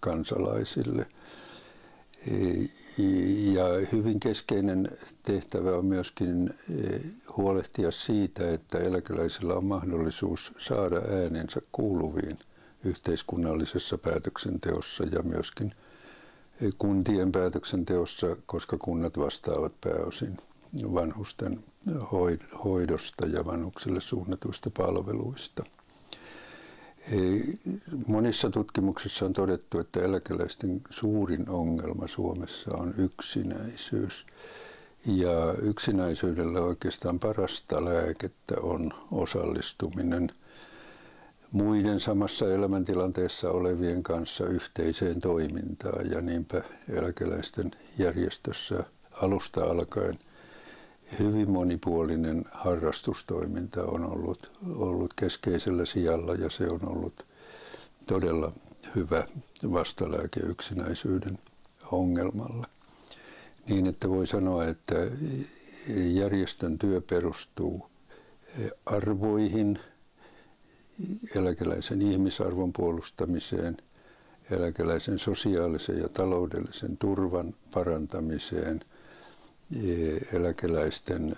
kansalaisille. Ja hyvin keskeinen tehtävä on myöskin huolehtia siitä, että eläkeläisillä on mahdollisuus saada äänensä kuuluviin yhteiskunnallisessa päätöksenteossa ja myöskin kuntien päätöksenteossa, koska kunnat vastaavat pääosin vanhusten hoidosta ja vanhuksille suunnatuista palveluista. Monissa tutkimuksissa on todettu, että eläkeläisten suurin ongelma Suomessa on yksinäisyys. Ja yksinäisyydellä oikeastaan parasta lääkettä on osallistuminen muiden samassa elämäntilanteessa olevien kanssa yhteiseen toimintaan. Ja niinpä eläkeläisten järjestössä alusta alkaen hyvin monipuolinen harrastustoiminta on ollut keskeisellä sijalla ja se on ollut todella hyvä vastalääke yksinäisyyden ongelmalle. Niin että voi sanoa, että järjestön työ perustuu arvoihin, eläkeläisen ihmisarvon puolustamiseen, eläkeläisen sosiaalisen ja taloudellisen turvan parantamiseen, eläkeläisten